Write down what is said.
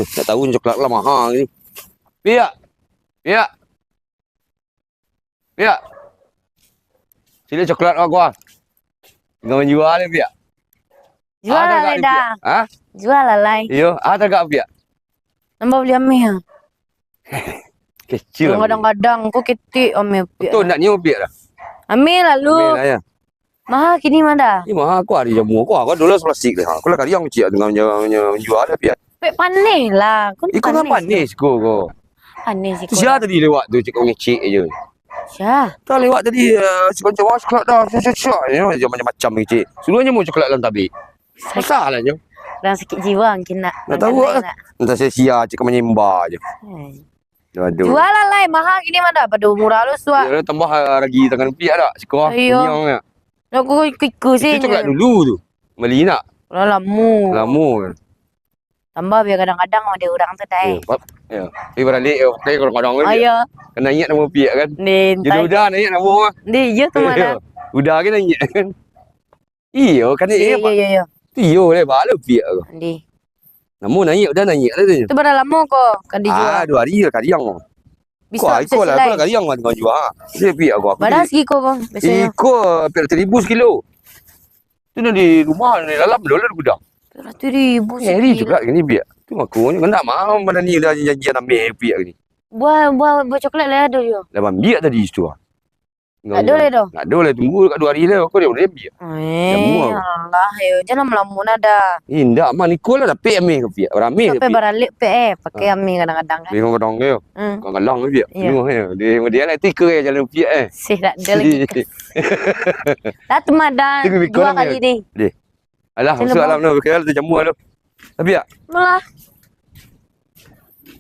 tak tahu coklat lah mahal ni. Pia. Pia. Pia. Sini coklat gua. Dengan jual ni Pia. Jual lah dah. Ha? Jual lah lai. Yo, ada gak Pia? Nambah beli amih ya. Kecil. Kadang-kadang kau ketik amih Pia. Betul nak nyium Pia dah. Amih lalu. Ambil lah ya. Mahal kini mana? Ni mahal aku ada jamu aku dulu plastik dah. Aku lah kali yang kecil dengan jual dah Pia. Pek panis lah. Ikut kan panis ko. Panis ikut. Siapa tadi lewat tu cakap ngecek je. Syah. Tak lewat tadi macam coklat dah. Macam macam ngecek. Suruhnya mau coklat dalam tabik. Masalahnya. Orang sakit jiwa mungkin nak. Nak tahu lah. Entah saya sia cakap menyembah je. Aduh. Jual lah lai. Mahal kini mana? Pada murah lu suak. Ya, tambah lagi tangan Pia dah. Sekolah. Ayo. Nak aku ikut sih. Itu coklat dulu tu. Beli nak. Lah lama. Lama. Tambah biar kadang-kadang ada orang tu dah. Ya. Pergi balik kadang-kadang kan. Ayo. Kena ingat nama Pia kan. Ni. Dia udah nak ingat nama mah. Ni ya tu mana? Udah kan nak ingat kan. Iyo kan Ya. Iyo le bala Pia tu. Ni. Namun naik udah naik lah tu. Tu berapa lama kau kan dijual? 2 hari lah kadiang. Bisa ikut lah aku lah kadiang dengan jual. Dia Pia aku. Berapa segi kau bang? Biasanya. Ikut Pia 1,000 sekilo. Tu nak di rumah ni dalam dolar gudang. 100,000 Seri juga ni Pia. Tu aku ni kan tak mau mana ni dah janjian ambil Pia ni. Buah coklat lah ada dia. Dah ambil tadi situ ah. Tak ada lah dah. Tak ada lah tunggu dekat 2 hari lah aku dia boleh ambil. Allah ya. Jangan melamun ada. Indak mah Nikol lah dapet ambil ke Pia. Ramai Sampai baralik pakai amih kadang-kadang kan. Dia kadang dia. Kadang dia. Dia lah tikar jalan Pia Sih tak ada lagi. Tak temadan 2 kali ni. Alah, masuk alam tu. Kira tu jamu tu. Tapi ya. Malah.